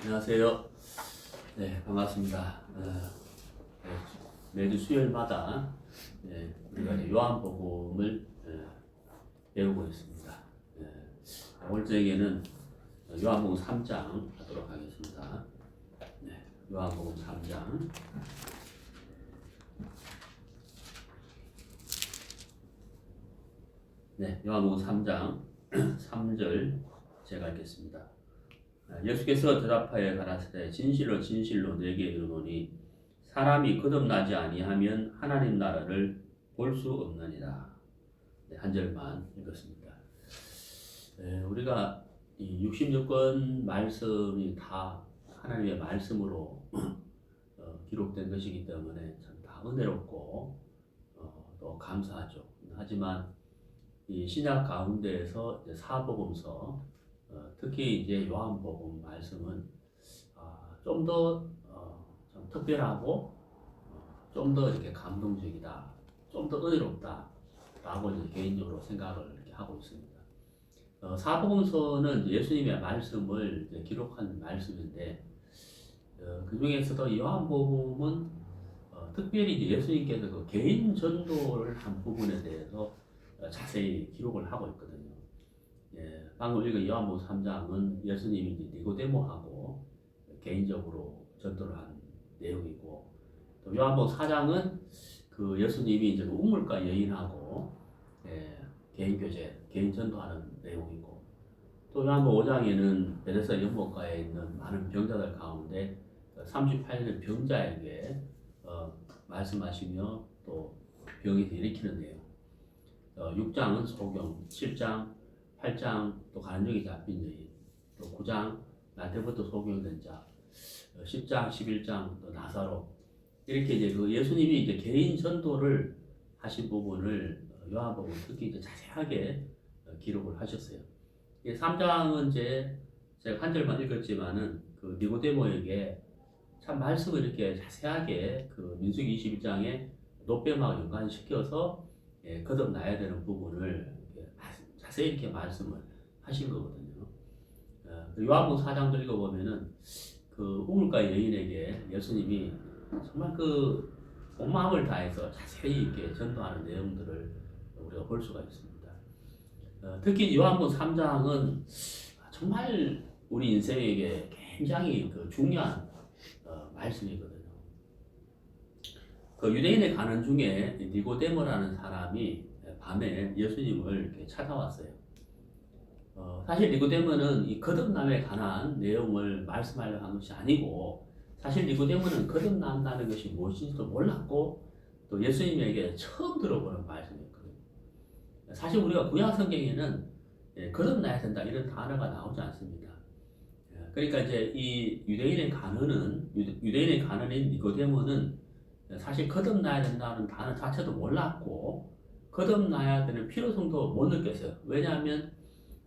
안녕하세요. 네, 반갑습니다. 매주 수요일마다 우리가 이제 요한복음을 배우고 있습니다. 오늘 저에게는 요한복음 3장 하도록 하겠습니다. 요한복음 3장. 요한복음 3장 3절 제가 읽겠습니다. 예수께서 대답하여 가라사대 진실로 진실로 내게 이르노니 사람이 거듭나지 아니하면 하나님 나라를 볼 수 없느니라. 한 절만 읽었습니다. 우리가 이 66권 말씀이 다 하나님의 말씀으로 기록된 것이기 때문에 참 다 은혜롭고 또 감사하죠. 하지만 이 신약 가운데에서 이제 사복음서 특히 이제 요한복음 말씀은 좀 더 좀 특별하고 좀 더 이렇게 감동적이다, 좀 더 은혜롭다라고 이제 개인적으로 생각을 이렇게 하고 있습니다. 사복음서는 예수님의 말씀을 이제 기록한 말씀인데 그 중에서도 요한복음은 특별히 이제 예수님께서 그 개인 전도를 한 부분에 대해서 자세히 기록을 하고 있거든요. 방금 읽은 요한복음 3장은 예수님이 이제 니고데모하고 개인적으로 전도를 한 내용이고, 또 요한복음 4장은 그 예수님이 이제 그 우물가 여인하고 개인 교제, 개인 전도하는 내용이고, 또 요한복음 5장에는 베데스다 연못가에 있는 많은 병자들 가운데 38년 병자에게 말씀하시며 또 병이 일으키는 내용. 6장은 소경, 7장, 8장 또 간증이 잡힌 여인, 또 9장 날 때부터 소경된 자, 10장, 11장 또 나사로, 이렇게 이제 그 예수님이 이제 개인 전도를 하신 부분을 요한복음 특히 이제 자세하게 기록을 하셨어요. 3장은 이제 제가 한 절만 읽었지만은 그 니고데모에게 참 말씀을 이렇게 자세하게 그 민수기 21장에 노뱀하고 연관시켜서 거듭나야 되는 부분을 자세히 이렇게 말씀을 하신 거거든요. 요한복음 4장도 읽어보면은 그 우물가 여인에게 예수님이 정말 그 온 마음을 다해서 자세히 이렇게 전도하는 내용들을 우리가 볼 수가 있습니다. 특히 요한복음 3장은 정말 우리 인생에게 굉장히 그 중요한 말씀이거든요. 그 유대인의 가는 중에 니고데모라는 사람이 밤에 예수님을 이렇게 찾아왔어요. 사실 니고데모는 이 거듭남에 관한 내용을 말씀하려고 한 것이 아니고, 사실 니고데모는 거듭난다는 것이 무엇인지도 몰랐고 또 예수님에게 처음 들어보는 말씀이었거든요. 사실 우리가 구약 성경에는 거듭나야 된다 이런 단어가 나오지 않습니다. 그러니까 이제 이 유대인의 가는인 니고데모는 사실 거듭나야 된다는 단어 자체도 몰랐고 거듭나야 되는 필요성도 못 느꼈어요. 왜냐하면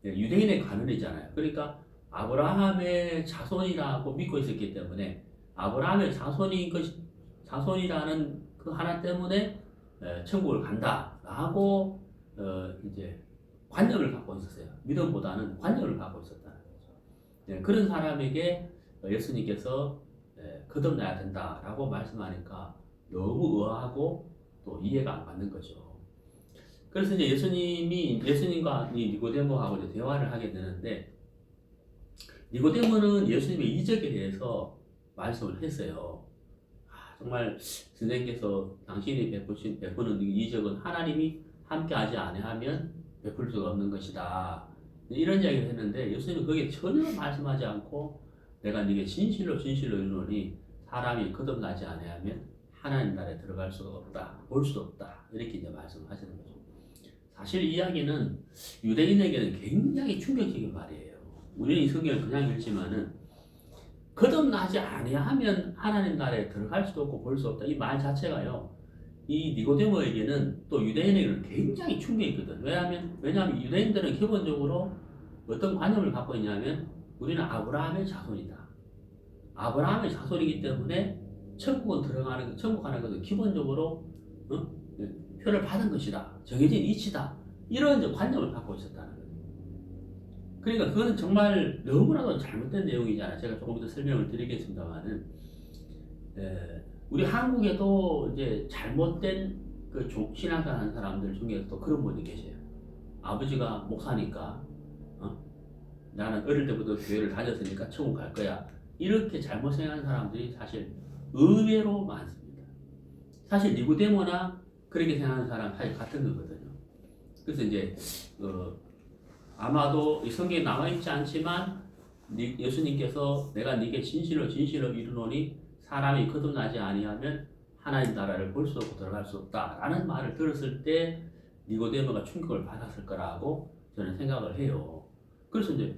유대인의 가는이잖아요. 그러니까 아브라함의 자손이라고 믿고 있었기 때문에 아브라함의 자손이라는 그 하나 때문에 천국을 간다라고 이제 관념을 갖고 있었어요. 믿음보다는 관념을 갖고 있었다는 거죠. 그런 사람에게 예수님께서 거듭나야 된다라고 말씀하니까 너무 의아하고 또 이해가 안 맞는 거죠. 그래서 이제 예수님과 이 니고데모하고 이제 대화를 하게 되는데, 니고데모는 예수님의 이적에 대해서 말씀을 했어요. 정말 선생님께서 당신이 베푸는 이적은 하나님이 함께하지 아니하면 베풀 수가 없는 것이다, 이런 이야기를 했는데 예수님은 거기에 전혀 말씀하지 않고 내가 네게 진실로 진실로 이르노니 사람이 거듭나지 아니하면 하나님 나라에 들어갈 수가 없다, 볼 수도 없다, 이렇게 이제 말씀을 하시는 거죠. 사실 이 이야기는 유대인에게는 굉장히 충격적인 말이에요. 우리는 이 성경을 그냥 읽지만은 거듭나지 아니하면 하나님 나라에 들어갈 수도 없고 볼 수 없다, 이 말 자체가요, 이 니고데모에게는 또 유대인에게는 굉장히 충격이거든. 왜냐하면 유대인들은 기본적으로 어떤 관념을 갖고 있냐면 우리는 아브라함의 자손이다. 아브라함의 자손이기 때문에 천국 가는 것은 기본적으로 표를 받은 것이다, 정해진 이치다, 이런 이제 관념을 갖고 있었다는 거예요. 그러니까 그거는 정말 너무나도 잘못된 내용이잖아요. 제가 조금 더 설명을 드리겠습니다만은, 우리 한국에도 이제 잘못된 그 신앙생활 하는 사람들 중에서도 그런 분이 계세요. 아버지가 목사니까, 나는 어릴 때부터 교회를 다녔으니까 천국 갈 거야. 이렇게 잘못 생각하는 사람들이 사실 의외로 많습니다. 사실 니고데모나 그렇게 생각하는 사람 사실 같은 거거든요. 그래서 이제 아마도 이 성경에 나와 있지 않지만 예수님께서 내가 네게 진실로 이르노니 사람이 거듭나지 아니하면 하나님 나라를 볼 수 없고 들어갈 수 없다라는 말을 들었을 때 니고데모가 충격을 받았을 거라고 저는 생각을 해요. 그래서 이제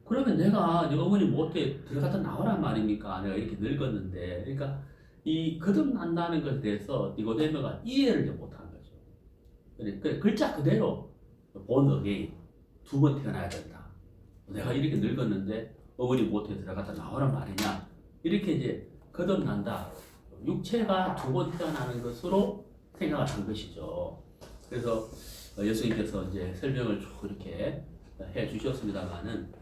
그러면 내가 네 어머니 못해 들어갔다 나오란 말입니까? 내가 이렇게 늙었는데. 그러니까 이 거듭난다는 것에 대해서 니고데모가 이해를 못한 거죠. 그러니까 글자 그대로 born again, 두 번 태어나야 된다. 내가 이렇게 늙었는데 어머니 못해 들어갔다 나오란 말이냐? 이렇게 이제 거듭난다. 육체가 두 번 태어나는 것으로 생각을 한 것이죠. 그래서 예수님께서 이제 설명을 쭉 이렇게 해 주셨습니다만은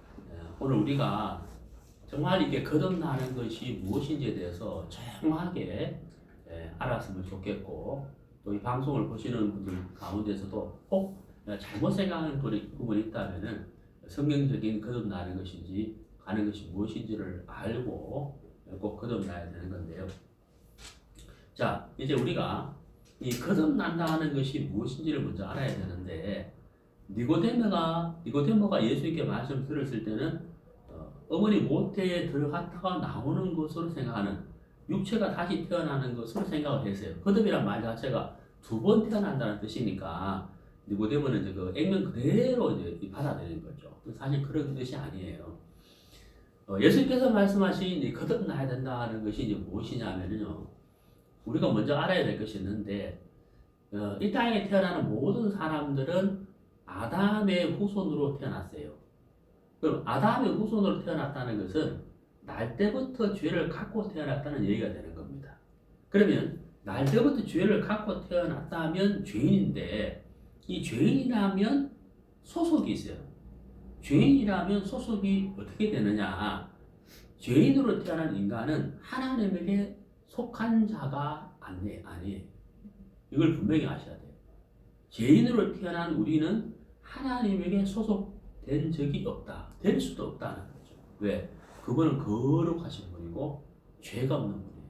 오늘 우리가 정말 이게 거듭나는 것이 무엇인지에 대해서 정확하게 알았으면 좋겠고, 또 이 방송을 보시는 분들 가운데서도 꼭 잘못 생각하는 부분이 있다면은 성경적인 거듭나는 것인지 가는 것이 무엇인지를 알고 꼭 거듭나야 되는 건데요. 자, 이제 우리가 이 거듭난다는 것이 무엇인지를 먼저 알아야 되는데, 니고데모가 예수님께 말씀 들었을 때는 어머니 모태에 들어갔다가 나오는 것으로 생각하는, 육체가 다시 태어나는 것으로 생각을 했어요. 거듭이란 말 자체가 두 번 태어난다는 뜻이니까 니고데모는 이제 그 액면 그대로 이제 받아들이는 거죠. 사실 그런 뜻이 아니에요. 예수님께서 말씀하신 이 거듭나야 된다는 것이 이제 무엇이냐면요, 우리가 먼저 알아야 될 것이 있는데, 이 땅에 태어나는 모든 사람들은 아담의 후손으로 태어났어요. 그럼 아담의 후손으로 태어났다는 것은 날 때부터 죄를 갖고 태어났다는 얘기가 되는 겁니다. 그러면 날 때부터 죄를 갖고 태어났다면 죄인인데, 이 죄인이라면 소속이 있어요. 죄인이라면 소속이 어떻게 되느냐? 죄인으로 태어난 인간은 하나님에게 속한 자가 아니에요. 이걸 분명히 아셔야 돼요. 죄인으로 태어난 우리는 하나님에게 소속된 적이 없다. 될 수도 없다는 거죠. 왜? 그분은 거룩하신 분이고 죄가 없는 분이에요.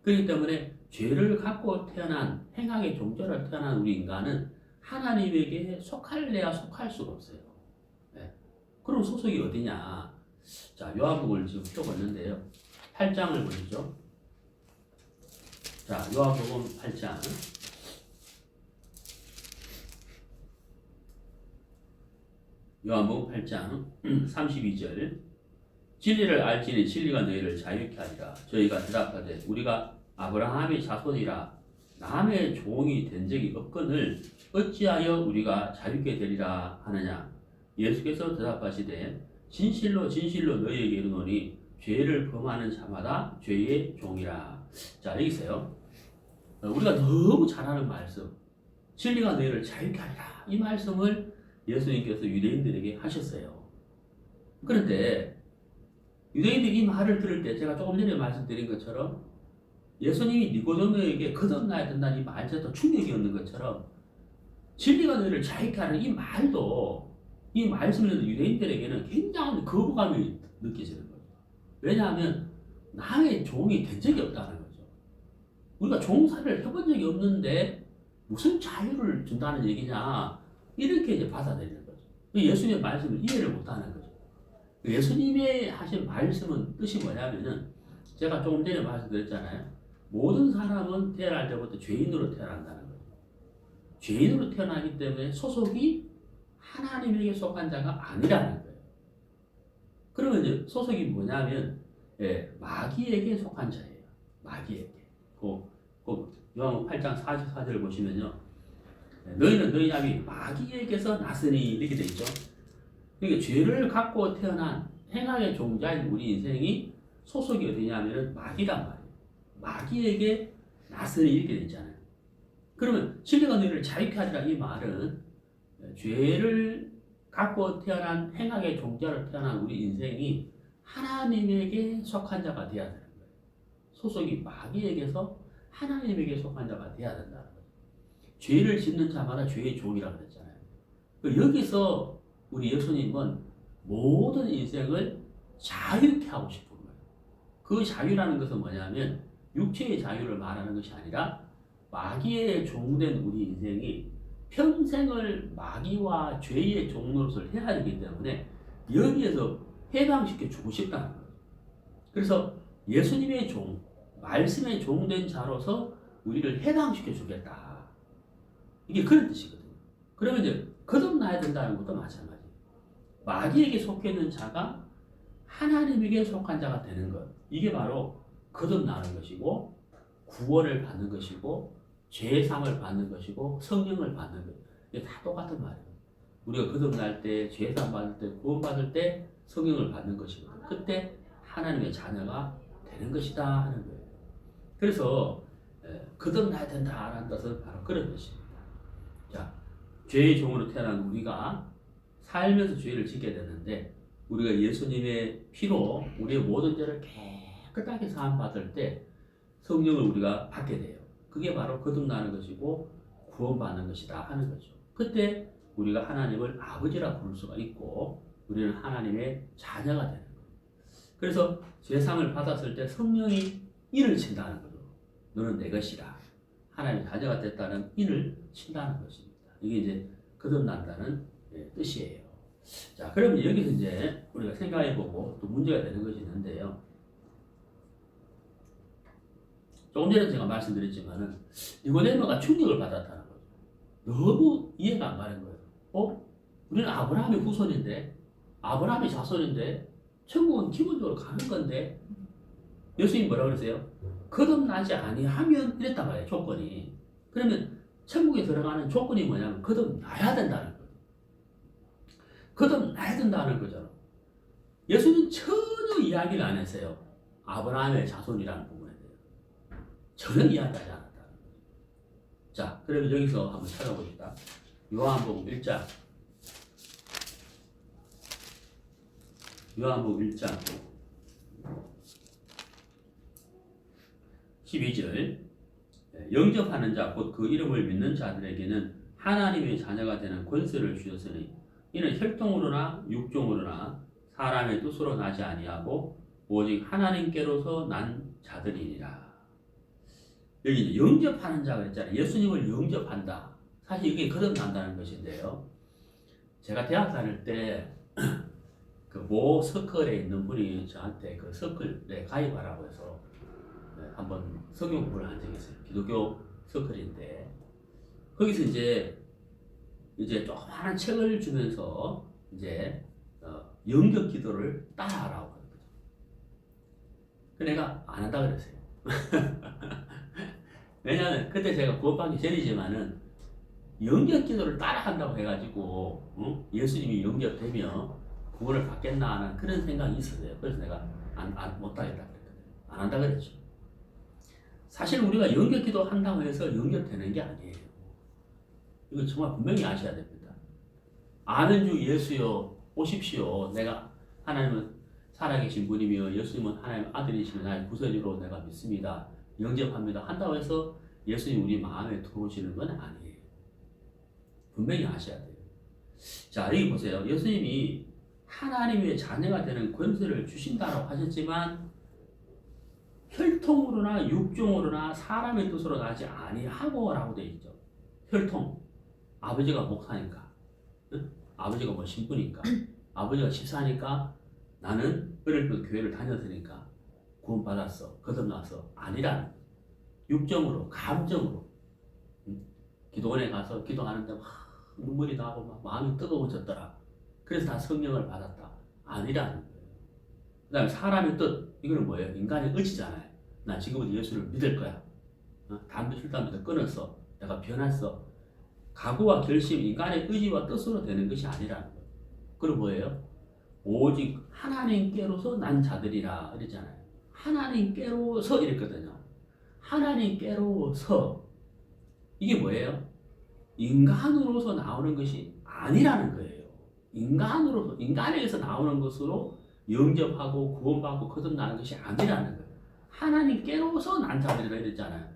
그렇기 때문에 죄를 갖고 태어난, 행악의 종자로 태어난 우리 인간은 하나님에게 속할래야 속할 수가 없어요. 네. 그럼 소속이 어디냐? 자, 요한복음을 지금 펴봤는데요. 8장을 보시죠. 자, 요한복음 8장. 요한복음 8장 32절. 진리를 알지니 진리가 너희를 자유케 하리라. 저희가 대답하되 우리가 아브라함의 자손이라 남의 종이 된 적이 없거늘 어찌하여 우리가 자유케 되리라 하느냐. 예수께서 대답하시되 진실로 너희에게 이르노니 죄를 범하는 자마다 죄의 종이라. 자, 여기 있어요. 우리가 너무 잘 아는 말씀, 진리가 너희를 자유케 하리라, 이 말씀을 예수님께서 유대인들에게 하셨어요. 그런데 유대인들이 이 말을 들을 때 제가 조금 전에 말씀드린 것처럼 예수님이 니고데모에게 거듭나야 된다는 이 말에도 충격이었는 것처럼 진리가 너희를 자유케 하는 이 말도, 이 말씀을 듣는 유대인들에게는 굉장한 거부감이 느껴지는 거죠. 왜냐하면 남의 종이 된 적이 없다는 거죠. 우리가 종사를 해본 적이 없는데 무슨 자유를 준다는 얘기냐, 이렇게 이제 받아들이는 거죠. 예수님의 말씀을 이해를 못하는 거죠. 예수님의 하신 말씀은 뜻이 뭐냐면은, 제가 조금 전에 말씀드렸잖아요. 모든 사람은 태어날 때부터 죄인으로 태어난다는 거죠. 죄인으로 태어나기 때문에 소속이 하나님에게 속한 자가 아니라는 거예요. 그러면 이제 소속이 뭐냐면 마귀에게 속한 자예요. 마귀에게. 요한복음 8장 44절을 보시면요, 너희는 너희 아비 마귀에게서 났으니 이렇게 돼 있죠. 그러니까 죄를 갖고 태어난 행악의 종자인 우리 인생이 소속이 어디냐면 마귀란 말이에요. 마귀에게 났으니 이렇게 돼 있잖아요. 그러면 진리가 너희를 자유케 하리라, 이 말은 죄를 갖고 태어난 행악의 종자로 태어난 우리 인생이 하나님에게 속한 자가 되어야 되는 거예요. 소속이 마귀에게서 하나님에게 속한 자가 되어야 된다는 거예요. 죄를 짓는 자마다 죄의 종이라고 그랬잖아요. 여기서 우리 예수님은 모든 인생을 자유케 하고 싶은 거예요. 그 자유라는 것은 뭐냐면 육체의 자유를 말하는 것이 아니라 마귀의 종된 우리 인생이 평생을 마귀와 죄의 종노릇을 해야 하기 때문에 여기에서 해방시켜 주고 싶다는 거예요. 그래서 예수님의 종, 말씀의 종된 자로서 우리를 해방시켜 주겠다. 이게 그런 뜻이거든요. 그러면 이제 거듭나야 된다는 것도 마찬가지예요. 마귀에게 속해 있는 자가 하나님에게 속한 자가 되는 것. 이게 바로 거듭나는 것이고 구원을 받는 것이고 죄사함을 받는 것이고 성령을 받는 것. 이게 다 똑같은 말이에요. 우리가 거듭날 때, 죄사함 받을 때, 구원 받을 때 성령을 받는 것이거든요. 그때 하나님의 자녀가 되는 것이다 하는 거예요. 그래서 거듭나야 된다라는 뜻은 바로 그런 것입니다. 자, 죄의 종으로 태어난 우리가 살면서 죄를 짓게 되는데 우리가 예수님의 피로 우리의 모든 죄를 깨끗하게 사함받을 때 성령을 우리가 받게 돼요. 그게 바로 거듭나는 것이고 구원받는 것이다 하는 거죠. 그때 우리가 하나님을 아버지라 부를 수가 있고 우리는 하나님의 자녀가 되는 거예요. 그래서 죄상을 받았을 때 성령이 인을 친다는 거죠. 너는 내 것이라. 하나님의 자녀가 됐다는 인을 친다는 것입니다. 이게 이제 거듭난다는 뜻이에요. 자, 그러면 여기서 이제 우리가 생각해보고 또 문제가 되는 것이 있는데요. 조금 전에 제가 말씀드렸지만은 니고데모가 충격을 받았다는 거죠. 너무 이해가 안 가는 거예요. 우리는 아브라함의 후손인데, 아브라함의 자손인데, 천국은 기본적으로 가는 건데, 예수님이 뭐라고 그러세요? 거듭나지 아니하면 이랬단 말이에요, 조건이. 그러면 천국에 들어가는 조건이 뭐냐면 거듭나야 된다는 거예요. 거듭나야 된다는 거잖아. 예수는 전혀 이야기를 안 했어요. 아브라함의 자손이라는 부분에 대해서. 전혀 이야기하지 않았다는 거예요. 자, 그러면 여기서 한번 찾아봅시다. 요한복음 1장. 요한복음 1장 12절 영접하는 자 곧 그 이름을 믿는 자들에게는 하나님의 자녀가 되는 권세를 주셨으니 이는 혈통으로나 육종으로나 사람의 뜻으로 나지 아니하고 오직 하나님께로서 난 자들이니라. 여기 이제 영접하는 자가 있잖아요. 예수님을 영접한다. 사실 이게 거듭난다는 것인데요. 제가 대학 다닐 때 그 모 서클에 있는 분이 저한테 그 서클에 가입하라고 해서 한번 성경 공부를 한 적이 있어요. 기독교 서클인데 거기서 이제 조그마한 책을 주면서 이제 영접 기도를 따라하라고 하는 거죠. 그 내가 안 한다 그랬어요. 왜냐하면 그때 제가 구원받기 전이지만은 영접 기도를 따라한다고 해가지고 예수님이 영접되면 구원을 받겠나 하는 그런 생각이 있었어요. 그래서 내가 못하겠다 그랬거든요. 안 한다 그랬죠. 사실 우리가 영접기도 한다고 해서 영접되는 게 아니에요. 이거 정말 분명히 아셔야 됩니다. 아는 주 예수여 오십시오. 내가 하나님은 살아계신 분이며 예수님은 하나님의 아들이시며 나의 구세주로 내가 믿습니다. 영접합니다. 한다고 해서 예수님 우리 마음에 들어오시는 건 아니에요. 분명히 아셔야 돼요. 자, 여기 보세요. 예수님이 하나님의 자녀가 되는 권세를 주신다고 하셨지만 혈통으로나 육종으로나 사람의 뜻으로 나지 아니하고 라고 되어 있죠. 혈통. 아버지가 목사니까. 응? 아버지가 뭐 신부니까. 아버지가 집사니까 나는 어릴 때 교회를 다녔으니까 구원받았어. 거듭났어. 아니라는 거예요. 육정으로, 감정으로. 응? 기도원에 가서 기도하는데 막 눈물이 나고 막 마음이 뜨거워졌더라. 그래서 다 성령을 받았다. 아니라는 거예요. 그 다음에 사람의 뜻. 이거는 뭐예요? 인간의 의지잖아요. 나 지금부터 예수를 믿을 거야. 담배 술 담배도 끊었어. 내가 변했어. 각오와 결심, 인간의 의지와 뜻으로 되는 것이 아니라는 거예요. 그리고 뭐예요? 오직 하나님께로서 난 자들이라 그랬잖아요. 하나님께로서 이랬거든요. 하나님께로서 이게 뭐예요? 인간으로서 나오는 것이 아니라는 거예요. 인간으로서 인간에게서 나오는 것으로 영접하고 구원받고 거듭나는 것이 아니라는 거예요. 하나님께로서 난 자들이라 이랬잖아요.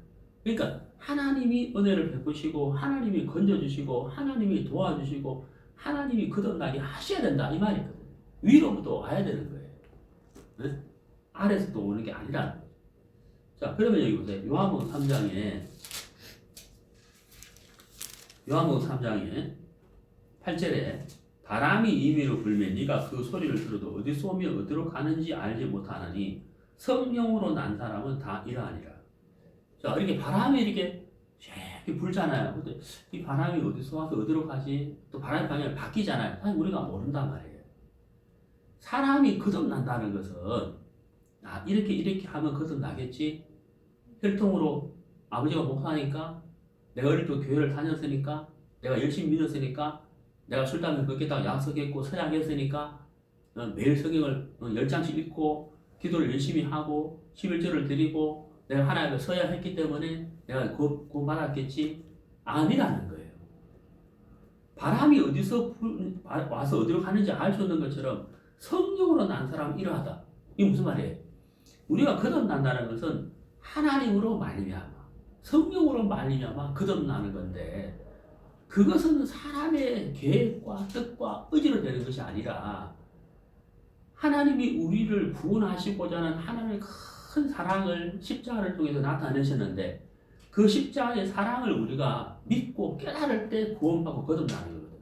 그러니까 하나님이 은혜를 베푸시고 하나님이 건져주시고 하나님이 도와주시고 하나님이 거듭나게 하셔야 된다 이 말이거든요. 위로부터 와야 되는 거예요. 네? 아래에서 또 오는 게 아니라는 거예요. 자, 그러면 여기 보세요. 요한복음 3장에 8절에 바람이 임의로 불면 네가 그 소리를 들어도 어디서 오며 어디로 가는지 알지 못하나니 성령으로 난 사람은 다 이러하니라. 자, 이렇게 바람이 이렇게 불잖아요. 근데 이 바람이 어디서 와서 어디로 가지? 또 바람의 방향이 바뀌잖아요. 사실 우리가 모른단 말이에요. 사람이 거듭난다는 것은 이렇게 하면 거듭나겠지. 혈통으로 아버지가 목사니까 내가 어릴 때 교회를 다녔으니까 내가 열심히 믿었으니까 내가 술 담배 끊겠다고 약속했고 서약했으니까 매일 성경을 10장씩 읽고 기도를 열심히 하고 11절을 드리고 내가 하나님께 서약했기 때문에 내가 구원받았겠지. 아니라는 거예요. 바람이 어디서 와서 어디로 가는지 알 수 없는 것처럼 성령으로 난 사람은 이러하다. 이게 무슨 말이에요? 우리가 거듭난다는 것은 하나님으로 말미암아 성령으로 말미암아 거듭나는 건데 그것은 사람의 계획과 뜻과 의지로 되는 것이 아니라 하나님이 우리를 구원하시고자 하는 하나님의 큰 사랑을 십자가를 통해서 나타내셨는데 그 십자가의 사랑을 우리가 믿고 깨달을 때 구원받고 거듭나는 거거든요.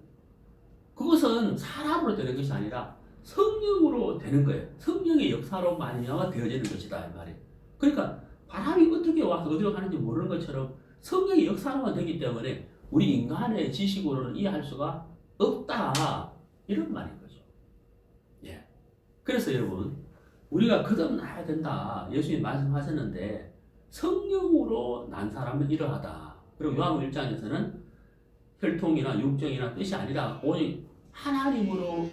그것은 사람으로 되는 것이 아니라 성령으로 되는 거예요. 성령의 역사로 말미암아 되어지는 것이다 이 말이에요. 그러니까 바람이 어떻게 와서 어디로 가는지 모르는 것처럼 성령의 역사로만 되기 때문에 우리 인간의 지식으로는 이해할 수가 없다 이런 말인 거죠. 예. 그래서 여러분 우리가 거듭나야 된다 예수님이 말씀하셨는데 성령으로 난 사람은 이러하다. 그리고 요한복음 1장에서는 혈통이나 육정이나 뜻이 아니라 오직 하나님에게로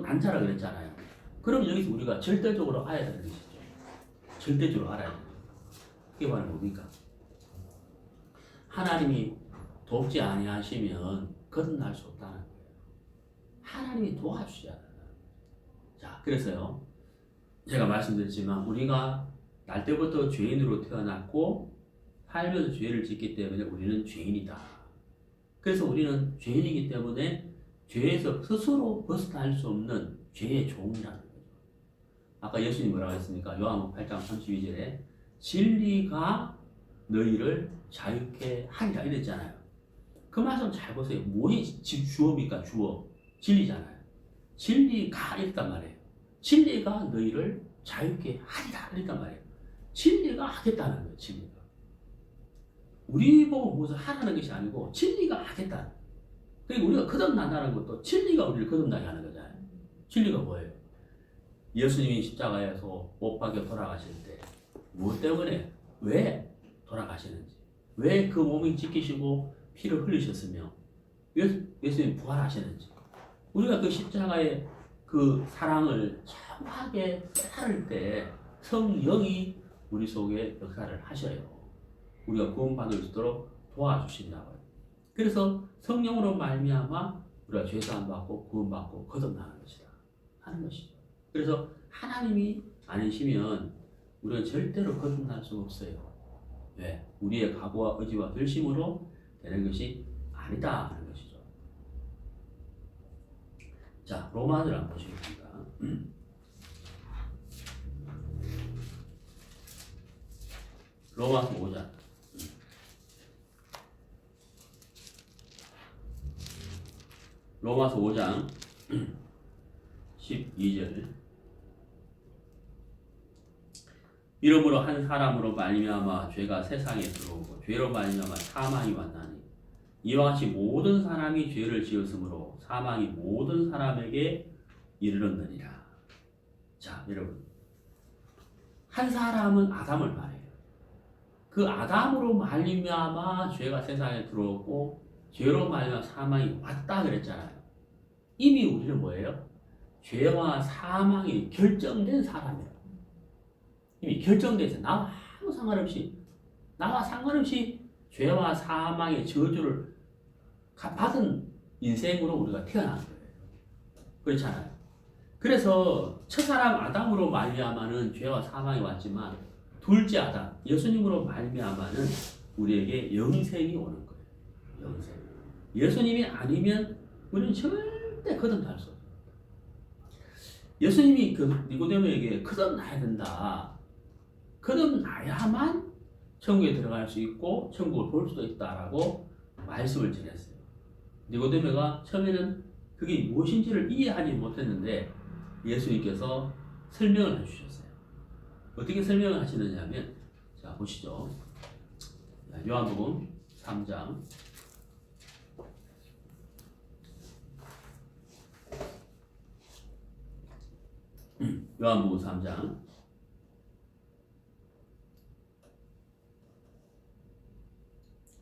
난 자라 그랬잖아요. 그럼 여기서 우리가 절대적으로 알아야 되는 것이죠. 절대적으로 알아야 돼요. 그게 바로 뭡니까? 하나님이 돕지 아니하시면 거듭날 수 없다는 거예요. 하나님이 도와주셔야 된다. 자, 그래서요. 제가 말씀드렸지만 우리가 날 때부터 죄인으로 태어났고 살면서 죄를 짓기 때문에 우리는 죄인이다. 그래서 우리는 죄인이기 때문에 죄에서 스스로 벗어날 수 없는 죄의 종이라는 거죠. 아까 예수님이 뭐라고 했습니까? 요한복음 8장 32절에 진리가 너희를 자유케 하리라 이랬잖아요. 그 말씀 잘 보세요. 뭐이 주어입니까? 주어. 진리잖아요. 진리가 이랬단 말이에요. 진리가 너희를 자유케 하리라 이랬단 말이에요. 진리가 하겠다는 거예요. 진리가. 우리 보고 무엇을 하라는 것이 아니고 진리가 하겠다. 그리고 우리가 거듭난다는 것도 진리가 우리를 거듭나게 하는 거잖아요. 진리가 뭐예요? 예수님이 십자가에서 못 박혀 돌아가실 때 무엇 때문에 왜 돌아가시는지 왜 그 몸이 찢기시고 피를 흘리셨으며 예수님이 부활하시는지 우리가 그 십자가의 그 사랑을 참하게 깨달을 때 성령이 우리 속에 역사를 하셔요. 우리가 구원받을 수 있도록 도와주신다고요. 그래서 성령으로 말미암아 우리가 죄사함 받고 구원받고 거듭나는 것이다 하는 것이죠. 그래서 하나님이 아니시면 우리는 절대로 거듭날 수가 없어요. 왜? 우리의 각오와 의지와 결심으로 되는 것이 아니다 하는 것이죠. 자, 로마서를 한번 보시겠습니다. 로마서 5장. 로마서 5장 12절. 이러므로 한 사람으로 말미암아 죄가 세상에 들어오고 죄로 말미암아 사망이 왔나니 이와 같이 모든 사람이 죄를 지었으므로 사망이 모든 사람에게 이르렀느니라. 자, 여러분, 한 사람은 아담을 말해요. 그 아담으로 말미암아 죄가 세상에 들어오고 죄로 말미암아 사망이 왔다 그랬잖아요. 이미 우리는 뭐예요? 죄와 사망이 결정된 사람이에요. 이미 결정돼서 나와 상관없이 죄와 사망의 저주를 받은 인생으로 우리가 태어난 거예요. 그렇잖아요. 그래서 첫사람 아담으로 말미암아는 죄와 사망이 왔지만 둘째 아담 예수님으로 말미암아는 우리에게 영생이 오는 거예요. 영생. 예수님이 아니면 우리는 절대 거듭날 수 없어요. 예수님이 그 니고데모에게 거듭나야 된다. 거듭나야만 천국에 들어갈 수 있고 천국을 볼 수도 있다라고 말씀을 전했어요. 니고데모가 처음에는 그게 무엇인지를 이해하지 못했는데 예수님께서 설명을 해주셨어요. 어떻게 설명을 하시느냐면, 자 보시죠. 요한복음 3장 요한복음 3장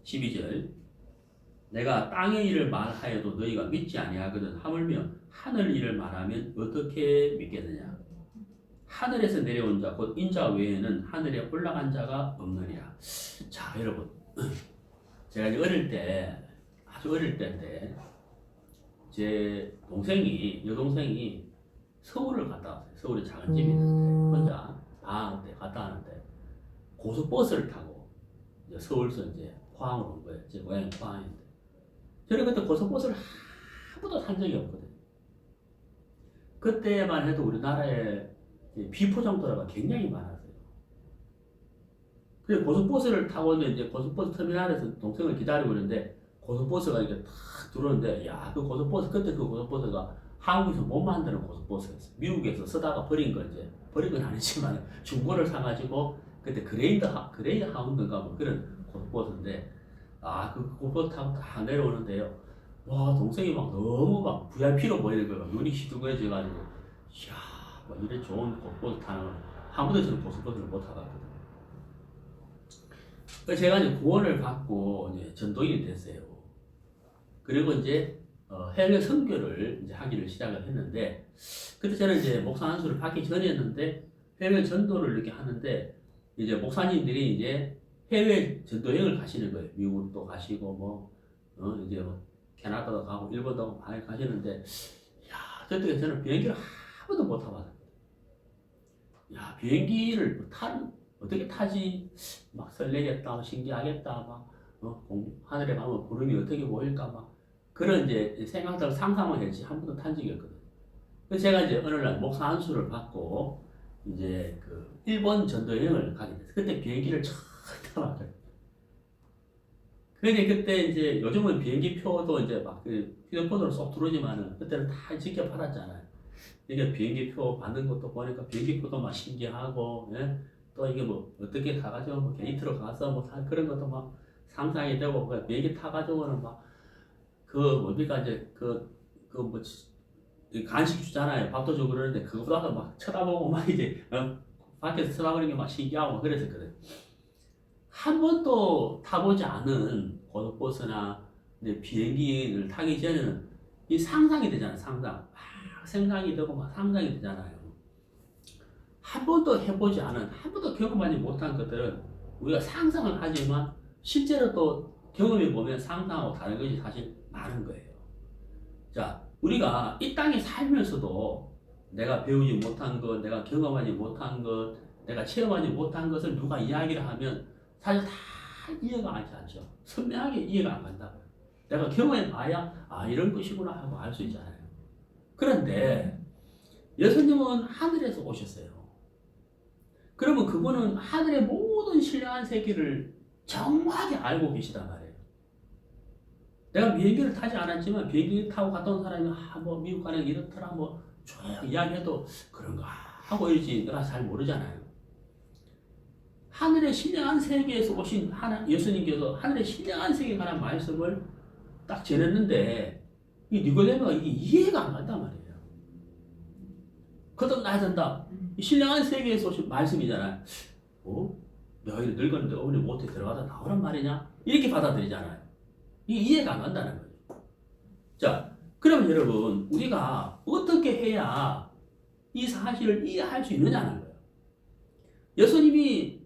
12절 내가 땅의 일을 말하여도 너희가 믿지 아니하거든 하물며 하늘 일을 말하면 어떻게 믿겠느냐. 하늘에서 내려온 자 곧 인자 외에는 하늘에 올라간 자가 없느니라. 자 여러분, 제가 이제 어릴 때, 아주 어릴 때인데 제 동생이, 여동생이 서울을 갔다 왔어요. 서울에 작은 집이 있는데 혼자 방학 때 갔다 왔는데 고속버스를 타고 이제 서울서 이제 포항으로 온 거예요. 제 고향이 포항인데 저는 그때 고속버스를 한 번도 탄 적이 없거든요. 그때만 해도 우리나라에 비포장도로가 굉장히 많았어요. 그래서 고속버스를 타고 있는데 이제 고속버스 터미널에서 동생을 기다리고 있는데 고속버스가 이렇게 탁 들어오는데, 야, 그 고속버스, 그때 그 고속버스가 한국에서 못 만드는 고속버스였어요. 미국에서 쓰다가 버린 거, 이제 버린 건 아니지만 중고를 사가지고 그때 그레이드 하운드인가 뭐 그런 고속버스인데, 아, 그 고속버스 타고 다 내려오는데요. 와, 동생이 막 너무 막 VIP로 보이는 거예요. 눈이 시둥해져가지고, 이야, 막 이래 좋은 고속버스 타는 거. 한 번도 저는 고속버스를 못 타봤거든요. 그래서 제가 이제 구원을 받고 이제 전도인이 됐어요. 그리고 이제 해외 선교를 이제 하기를 시작을 했는데, 그때 저는 이제 목사 안수를 받기 전이었는데 해외 전도를 이렇게 하는데, 이제 목사님들이 이제 해외 전도 여행을 가시는 거예요. 미국도 가시고 뭐 이제 뭐 캐나다도 가고 일본도 많이 가시는데, 야, 그때 저는 비행기를 한 번도 못 타봤어요. 야, 비행기를 어떻게 타지? 막 설레겠다, 신기하겠다, 막 하늘에 가면 구름이 어떻게 보일까, 막 그런 이제 생각들 상상을 했지 한 번도 탄 적이 없거든요. 그래서 제가 이제 어느 날 목사 안수를 받고 이제 그 일본 전도 여행을 가게 됐어요. 그때 비행기를 처음 타봤어요. 그런데 그때 이제 요즘은 비행기 표도 이제 막 그 휴대폰으로 쏙 들어오지만은 그때는 다 직접 받았잖아요. 이게 비행기 표 받는 것도 보니까 비행기 표도 막 신기하고, 예? 또 이게 뭐 어떻게 가가지고 뭐 게이트로 가서 뭐 그런 것도 막 상상이 되고, 그 비행기 타가지고는 막 그 뭡니까 이제 그 뭐 간식 주잖아요. 밥도 주고 그러는데 그거보다도 막 쳐다보고 막 이제 밖에서 쳐다보는 게 막 신기하고 막 그랬었거든. 한 번도 타보지 않은 고속버스나 이제 비행기를 타기 전에는 이 상상이 되잖아요. 상상. 생각이 되고 막 상상이 되잖아요. 한 번도 해보지 않은, 한 번도 경험하지 못한 것들은 우리가 상상을 하지만 실제로 또 경험해 보면 상상하고 다른 것이 사실 많은 거예요. 자, 우리가 이 땅에 살면서도 내가 배우지 못한 것, 내가 경험하지 못한 것, 내가 체험하지 못한 것을 누가 이야기를 하면 사실 다 이해가 가지 않죠. 선명하게 이해가 안 간다고요. 내가 경험해 봐야 아, 이런 것이구나 하고 알 수 있잖아요. 그런데 예수님은 하늘에서 오셨어요. 그러면 그분은 하늘의 모든 신령한 세계를 정확하게 알고 계시단 말이에요. 내가 비행기를 타지 않았지만 비행기 타고 갔다 온 사람이 뭐 미국 가는 이렇더라 뭐 쭉 이야기해도 그런가 하고 이러지 내가 잘 모르잖아요. 하늘의 신령한 세계에서 오신 예수님께서 하늘의 신령한 세계에 관한 말씀을 딱 전했는데 이 니고데모가 이게 이해가 안 간단 말이에요. 거듭나야 된다. 신령한 세계에서 오신 말씀이잖아요. 너희들 늙었는데 어머니 못해 들어가다 나오란 말이냐? 이렇게 받아들이잖아요. 이게 이해가 안 간다는 거죠. 자, 그러면 여러분 우리가 어떻게 해야 이 사실을 이해할 수 있느냐는 거예요. 예수님이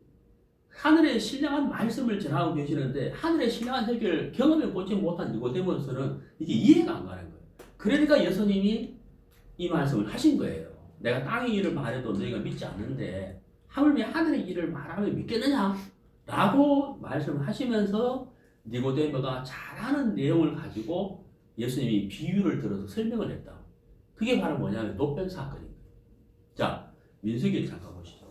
하늘의 신령한 말씀을 전하고 계시는데 하늘의 신령한 세계를 경험해 보지 못한 니고데모서는 이게 이해가 안 가는 거예요. 그러니까 예수님이 이 말씀을 하신 거예요. 내가 땅의 일을 말해도 너희가 믿지 않는데 하물며 하늘의 일을 말하면 믿겠느냐? 라고 말씀을 하시면서 니고데모가 잘하는 내용을 가지고 예수님이 비유를 들어서 설명을 했다. 그게 바로 뭐냐면 노뱀 사건입니다. 자, 민수기를 잠깐 보시죠.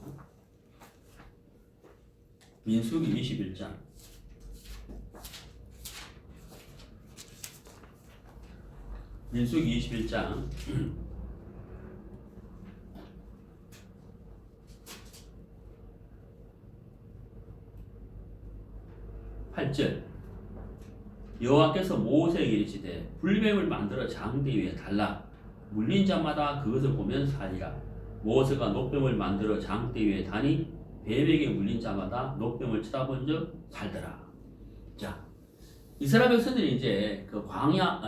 민수기 21장. 민수기 21장 8절. 여호와께서 모세에게 이르시되 불뱀을 만들어 장대 위에 달라 물린 자마다 그것을 보면 살리라. 모세가 노뱀을 만들어 장대 위에 다니 뱀에게 물린 자마다 노뱀을 쳐다본 적 살더라. 자, 이스라엘 백성들이 이제 그 광야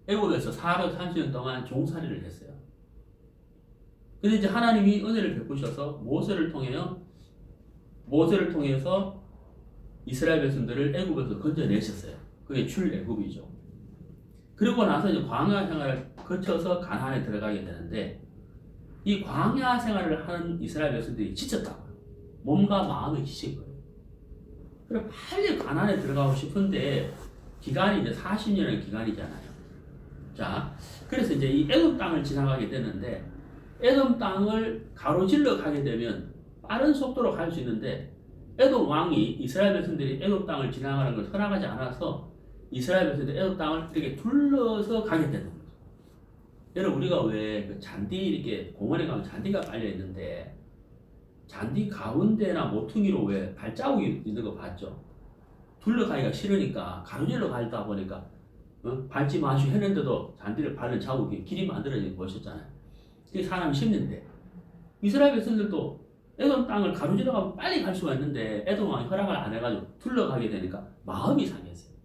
애굽에서 430년 동안 종살이를 했어요. 근데 이제 하나님이 은혜를 베푸셔서 모세를 통해서 이스라엘 백성들을 애굽에서 건져내셨어요. 그게 출애굽이죠. 그리고 나서 이제 광야 생활을 거쳐서 가나안에 들어가게 되는데 이 광야 생활을 하는 이스라엘 백성들이 지쳤다고요. 몸과 마음이 지친 거예요. 그래 빨리 가나안에 들어가고 싶은데 기간이 이제 40년의 기간이잖아요. 자, 그래서 이제 이 에돔 땅을 지나가게 되는데 에돔 땅을 가로질러 가게 되면 빠른 속도로 갈 수 있는데 에돔 왕이 이스라엘 백성들이 에돔 땅을 지나가는 걸 허락하지 않아서 이스라엘 백성들이 에돔 땅을 이렇게 둘러서 가게 되는 거죠. 여러분 우리가 왜 그 잔디 이렇게 공원에 가면 잔디가 깔려 있는데 잔디 가운데나 모퉁이로 왜 발자국이 있는 거 봤죠? 둘러가기가 싫으니까 가로질러 가다 보니까 밟지 마시고 했는데도 잔디를 밟는 자국이 길이 만들어지는 거 보셨잖아요. 그게 사람이 심는데 이스라엘 백성들도 에돔 땅을 가로질러 가면 빨리 갈 수가 있는데 에돔 왕이 허락을 안 해가지고 둘러가게 되니까 마음이 상했어요.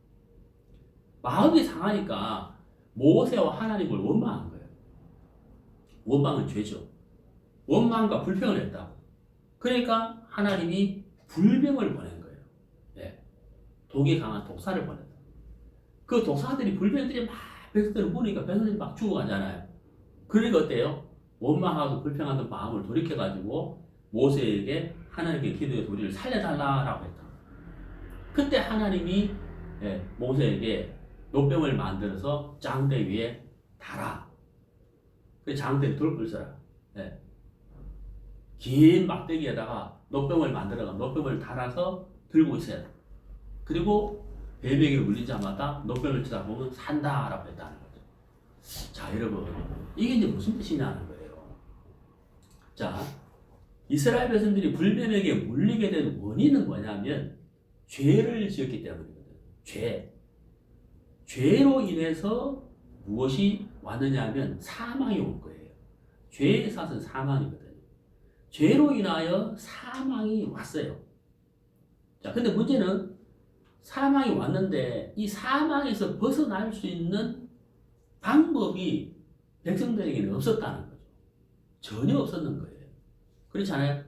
마음이 상하니까 모세와 하나님을 원망한 거예요. 원망은 죄죠. 원망과 불평을 했다고. 그러니까 하나님이 불병을 보낸 거예요. 네. 독이 강한 독사를 보냈다. 그 독사들이 불병들이 막 백성들을 보니까 백성들이 막 죽어가잖아요. 그러니까 어때요? 원망하고 불평하는 마음을 돌이켜가지고 모세에게 하나님께 기도해서 우리를 살려달라라고 했다. 그때 하나님이 모세에게 노뱀을 만들어서 장대 위에 달아. 그 장대를 돌을 써라. 긴 막대기에다가 노뱀을 만들어가 노뱀을 달아서 들고 있어야 돼. 그리고 뱀에게 물린 자마다 노뱀을 쳐다보면 산다라고 했다는 거죠. 자, 여러분 이게 이제 무슨 뜻이냐는 거예요. 자, 이스라엘 백성들이 불뱀에게 물리게 된 원인은 뭐냐면 죄를 지었기 때문이거든요. 죄로 인해서 무엇이 왔느냐면 사망이 올 거예요. 죄의 삭은 사망이거든요. 죄로 인하여 사망이 왔어요. 자, 근데 문제는 사망이 왔는데 이 사망에서 벗어날 수 있는 방법이 백성들에게는 없었다는 거죠. 전혀 없었는 거예요. 그렇잖아요.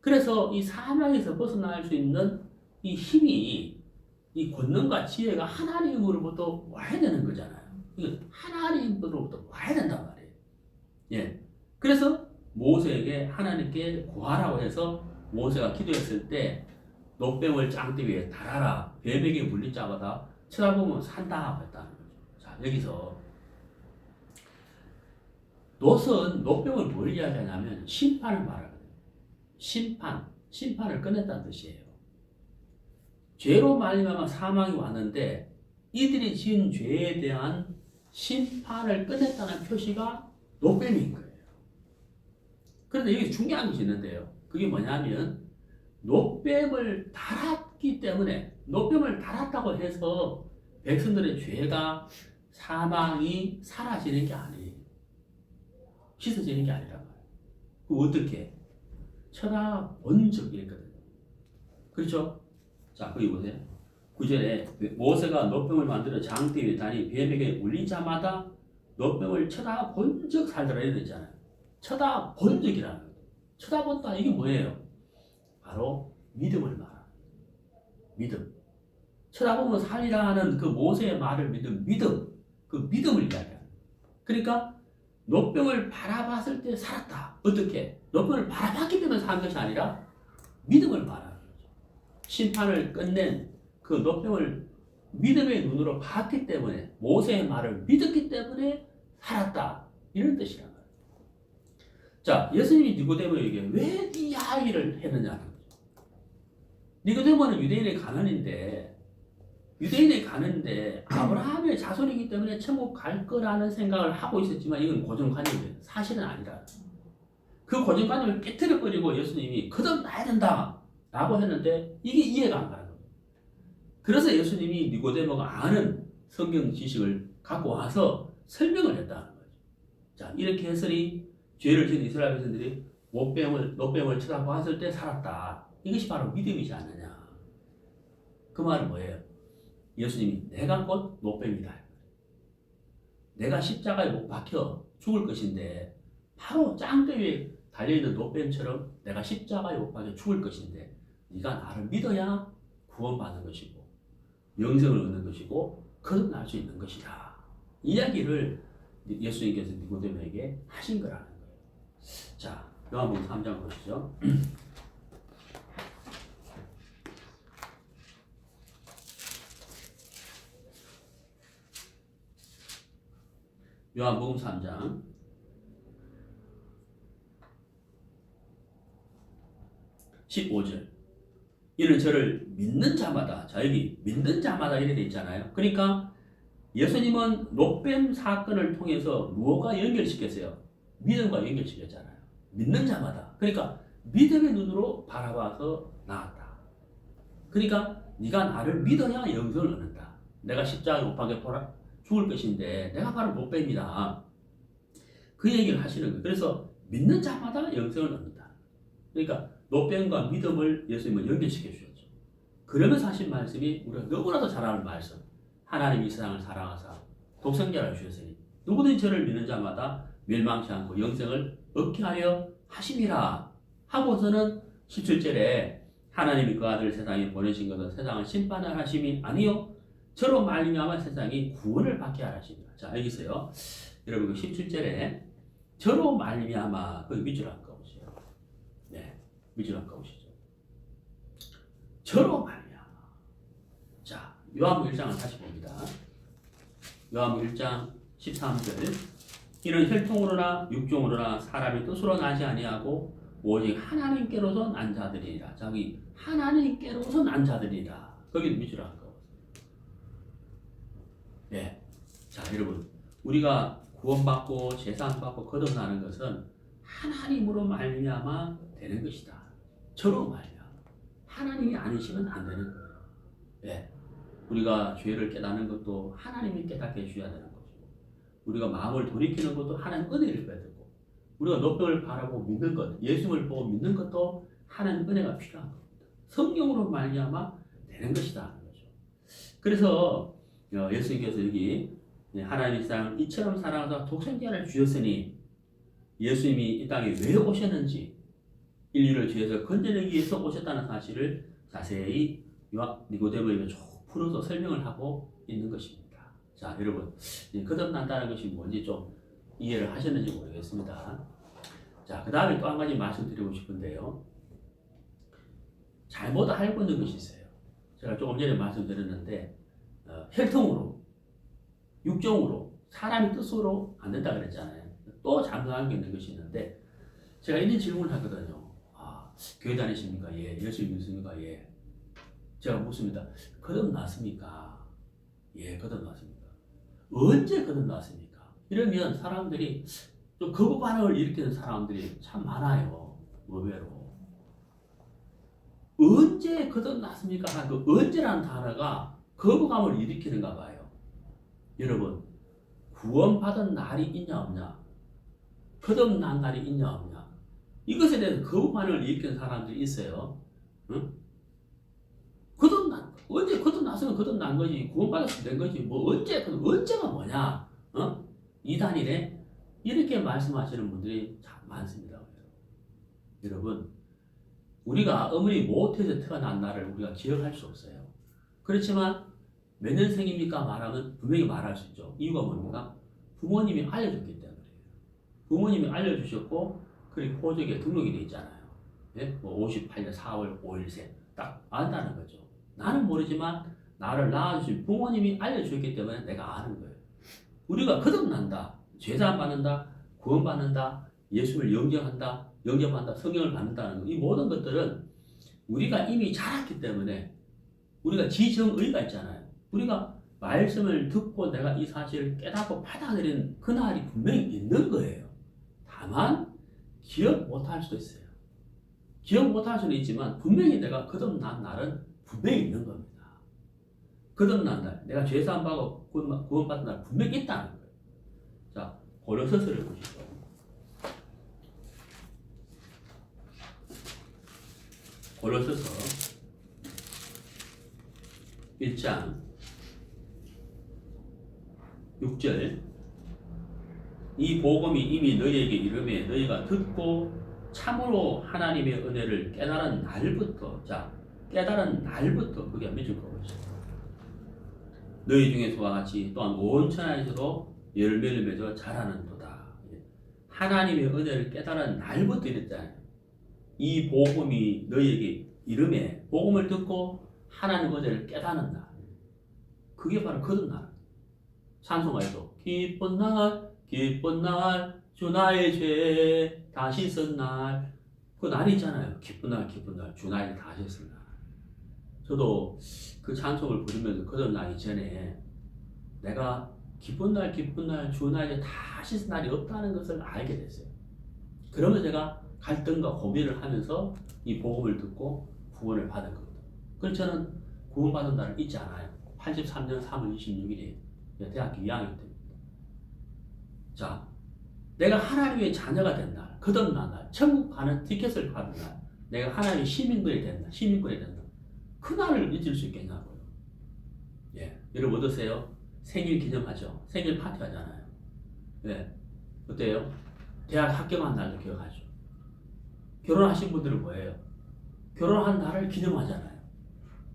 그래서 이 사망에서 벗어날 수 있는 이 힘이 이 권능과 지혜가 하나님으로부터 와야 되는 거잖아요. 이거 하나님으로부터 와야 된단 말이에요. 예. 그래서 모세에게 하나님께 구하라고 해서 모세가 기도했을 때 노뱀을 장대 위에 달아라. 뱀에게 물린 자마다 쳐다보면 산다 했다는 거죠. 자, 여기서 노뱀을 뭘 이야기하냐면 심판을 말하거든요. 심판을 끝냈다는 뜻이에요. 죄로 말미암아 사망이 왔는데 이들이 지은 죄에 대한 심판을 끝냈다는 표시가 노뱀인 거예요. 그런데 여기 중요한 것이 있는데요. 그게 뭐냐면 노뱀을 달았기 때문에 노뱀을 달았다고 해서 백성들의 죄가 사망이 사라지는 게 아니에요. 씻어지는 게 아니란 말이에요. 그 어떻게? 쳐다본 적이 있거든요. 그렇죠? 자, 거기 보세요. 9절에 모세가 노뱀을 만들어 장대 위에 다니 뱀에게 물린 자마다 노뱀을 쳐다본 적 살더라 이랬잖아요. 쳐다본 적이라는 거예요. 쳐다본다 이게 뭐예요? 바로 믿음을 말합니다. 믿음. 쳐다보면 살리라는 그 모세의 말을 믿은 믿음, 그 믿음을 이야기합니다. 그러니까 노병을 바라봤을 때 살았다. 어떻게? 노병을 바라봤기 때문에 산 것이 아니라 믿음을 말하는 거죠. 심판을 끝낸 그 노병을 믿음의 눈으로 봤기 때문에 모세의 말을 믿었기 때문에 살았다. 이런 뜻이란 말이에요. 자, 예수님이 니고데모에게 왜 이 이야기를 했느냐는 거죠. 니고데모는 유대인의 가는데 아브라함의 자손이기 때문에 천국 갈 거라는 생각을 하고 있었지만 이건 고정관념이에요. 사실은 아니라. 그 고정관념을 깨트려버리고 예수님이 거듭나야 된다 라고 했는데 이게 이해가 안 가는 거예요. 그래서 예수님이 니고데모가 아는 성경 지식을 갖고 와서 설명을 했다는 거죠. 자, 이렇게 했으니 죄를 지은 이스라엘 백성들이 노뱀을 쳐다보았을 때 살았다. 이것이 바로 믿음이지 않느냐. 그 말은 뭐예요? 예수님이 내가 곧 노뱀이다. 내가 십자가에 못 박혀 죽을 것인데 바로 짱대 위에 달려있는 노뱀처럼 내가 십자가에 못 박혀 죽을 것인데 네가 나를 믿어야 구원받는 것이고 영생을 얻는 것이고 거듭날 수 있는 것이다. 이야기를 예수님께서 니고데모에게 하신 거라는 거예요. 자, 요한복음 3장 보시죠. 요한복음 3장 15절. 이는 저를 믿는 자마다, 자 여기 믿는 자마다 이렇게 돼 있잖아요. 그러니까 예수님은 노뱀 사건을 통해서 무엇과 연결시켰어요? 믿음과 연결시켰잖아요. 믿는 자마다. 그러니까 믿음의 눈으로 바라봐서 나았다. 그러니까 네가 나를 믿어야 영생을 얻는다. 내가 십자가에 못 박혀 죽을 것인데 내가 바로 노뱀이다. 그 얘기를 하시는 거예요. 그래서 믿는 자마다 영생을 얻는다. 그러니까 노뱀과 믿음을 예수님은 연결시켜 주셨죠. 그러면서 하신 말씀이 우리가 너무나도 잘 아는 말씀. 하나님이 이 세상을 사랑하사 독생자를 주셨으니 누구든지 저를 믿는 자마다 멸망치 않고 영생을 얻게 하려 하심이라 하고서는 17절에 하나님이 그 아들을 세상에 보내신 것은 세상을 심판을 하심이 아니요 저로 말미암아 세상이 구원을 받게 하심이라. 자 여기서요. 여러분 그 17절에 저로 말미암아 그 밑줄 한번 그어보세요. 네, 밑줄 한번 그어보시죠. 저로 말미암아. 자, 요한복음 1장을 다시 봅니다. 요한복음 1장 13절. 이는 혈통으로나 육종으로나 사람의 뜻으로 나지 아니하고 오직 하나님께로서 난 자들이라. 자기 하나님께로서 난 자들이라. 거기 밑줄 한번 그어보세요. 네, 자 여러분 우리가 구원받고 제사받고 거듭나는 것은 하나님으로 말미암아 되는 것이다. 저로 말미암아. 하나님이 아니시면 안 되는 거예요. 네. 우리가 죄를 깨닫는 것도 하나님이 깨닫게 해주셔야 되는 것이고 우리가 마음을 돌이키는 것도 하나님 은혜를 받고 우리가 노병을 바라보고 믿는 것, 예수님을 보고 믿는 것도 하나님 은혜가 필요한 겁니다. 성령으로 말미암아 되는 것이다 하는 거죠. 그래서 예수님께서 여기 하나님이 세상을 이처럼 사랑하사 독생자를 주셨으니 예수님이 이 땅에 왜 오셨는지 인류를 죄에서 건져내기 위해서 오셨다는 사실을 자세히 니고데모에게 쭉 풀어서 설명을 하고 있는 것입니다. 자 여러분 거듭난다는 것이 뭔지 좀 이해를 하셨는지 모르겠습니다. 자 그 다음에 또 한 가지 말씀드리고 싶은데요. 잘못 알고 있는 것이 있어요. 제가 조금 전에 말씀드렸는데 혈통으로 육종으로 사람의 뜻으로 안 된다 그랬잖아요. 또 잘못 알고 있는 것이 있는데 제가 이런 질문을 하거든요. 아, 교회 다니십니까? 예. 예수 믿습니까? 예. 제가 묻습니다. 거듭났습니까? 예, 거듭났습니다. 언제 거듭났습니까? 이러면 사람들이 좀 거부 반응을 일으키는 사람들이 참 많아요. 의외로. 언제 거듭났습니까? 하는 그 언제라는 단어가 거부감을 일으키는가 봐요. 여러분, 구원받은 날이 있냐 없냐? 거듭난 날이 있냐 없냐? 이것에 대해서 거부 반응을 일으키는 사람들이 있어요. 응? 언제 거듭났으면 거듭난 거지. 구원받았으면 된 거지. 뭐 언제가 뭐냐? 이단이래? 이렇게 말씀하시는 분들이 참 많습니다. 여러분, 우리가 어머니 모태에서 태어난 날을 우리가 기억할 수 없어요. 그렇지만 몇 년생입니까? 말하면 분명히 말할 수 있죠. 이유가 뭡니까? 부모님이 알려줬기 때문에. 부모님이 알려주셨고, 그리고 호적에 등록이 돼 있잖아요. 예? 뭐 58년 4월 5일생. 딱 안다는 거죠. 나는 모르지만 나를 낳아주신 부모님이 알려주셨기 때문에 내가 아는 거예요. 우리가 거듭난다, 죄사함 받는다, 구원받는다, 예수를 영접한다, 성경을 받는다는 거, 이 모든 것들은 우리가 이미 자랐기 때문에 우리가 지정의가 있잖아요. 우리가 말씀을 듣고 내가 이 사실을 깨닫고 받아들이는 그날이 분명히 있는 거예요. 다만 기억 못할 수도 있어요. 기억 못할 수는 있지만 분명히 내가 거듭난 날은 분명히 있는 겁니다. 거듭난 날, 내가 죄사함 받고 구원받는 날 분명히 있다는 거예요. 자, 고린도서를 보시죠. 고린도서 1장 6절, 이 복음이 이미 너희에게 이르매 너희가 듣고 참으로 하나님의 은혜를 깨달은 날부터, 자, 깨달은 날부터 그게 맺을 것이다. 너희 중에서와 같이 또한 온 천하에서도 열매를 맺어 자라는도다. 하나님의 은혜를 깨달은 날부터 이랬잖아요. 이 복음이 너희에게 이르매, 복음을 듣고 하나님 은혜를 깨닫는 날, 그게 바로 거듭날. 찬송가에도 기쁜 날 기쁜 날 주 나의 죄 다시 쓴 날, 그 날이 있잖아요. 기쁜 날 주 나의 죄 다시 쓴 날. 저도 그 찬송을 부르면서 거듭나기 전에 내가 기쁜 날 주 나의 죄 다시 쓴 날이 없다는 것을 알게 됐어요. 그러면 제가 갈등과 고민을 하면서 이 복음을 듣고 구원을 받은 겁니다. 그래서 저는 구원받은 날을 잊지 않아요. 83년 3월 26일이에요. 대학교 2학년 때입니다. 자, 내가 하나님의 자녀가 된 날, 거듭난 날, 천국 가는 티켓을 받은 날, 내가 하나님의 시민권이 된 날, 그 날을 잊을 수 있겠냐고요. 예, 여러분 어떠세요? 생일 기념하죠. 생일 파티 하잖아요. 예, 어때요? 대학 합격한 날도 기억하죠. 결혼하신 분들은 뭐예요? 결혼한 날을 기념하잖아요.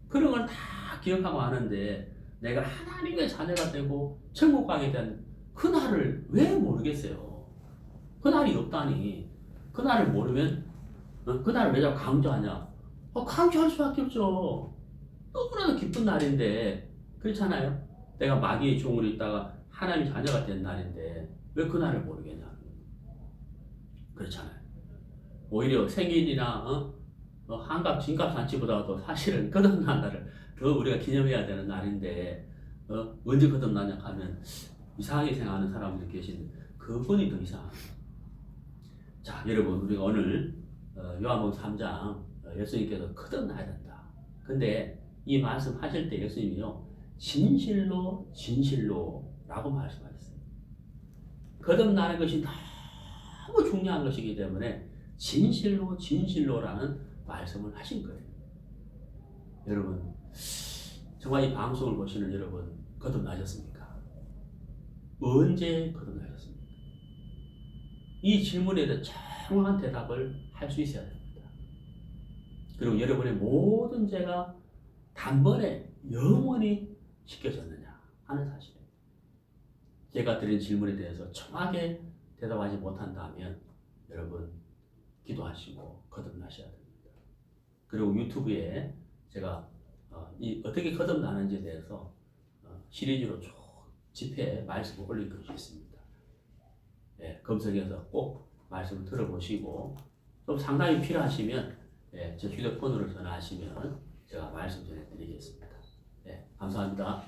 그런 걸 다 기억하고 아는데 내가 하나님의 자녀가 되고 천국 가게 된 그 날을 왜 모르겠어요? 그 날이 없다니. 그 날을 모르면 그 날을 왜 자꾸 강조하냐? 강조할 수밖에 없죠. 너무나도 기쁜 날인데, 그렇잖아요. 내가 마귀의 종으로 있다가 하나님의 자녀가 된 날인데 왜 그 날을 모르겠냐? 그렇잖아요. 오히려 생일이나 한갑 진갑 잔치보다도 사실은 거듭난 날을 더 우리가 기념해야 되는 날인데 언제 거듭나냐 하면 이상하게 생각하는 사람들이 계신데 그분이 더 이상합니다. 자, 여러분, 우리가 오늘 요한복음 3장 예수님께서 거듭나야 된다. 근데 이 말씀 하실 때 예수님이요, 진실로 라고 말씀하셨어요. 거듭나는 것이 너무 중요한 것이기 때문에 진실로라는 말씀을 하신 거예요. 여러분, 정말 이 방송을 보시는 여러분, 거듭나셨습니까? 언제 거듭나셨습니까? 이 질문에 대해 정확한 대답을 할 수 있어야 됩니다. 그리고 여러분의 모든 죄가 단번에 영원히 씻겨졌느냐 하는 사실입니다. 제가 드린 질문에 대해서 정확하게 대답하지 못한다면 여러분 기도하시고 거듭나셔야 됩니다. 그리고 유튜브에 제가 어떻게 거듭나는지에 대해서 시리즈로 쭉 집회에 말씀을 올릴 것이 있습니다. 예, 검색해서 꼭 말씀을 들어보시고 좀 상당히 필요하시면 제 휴대폰으로 전화하시면 제가 말씀 전해드리겠습니다. 예, 감사합니다.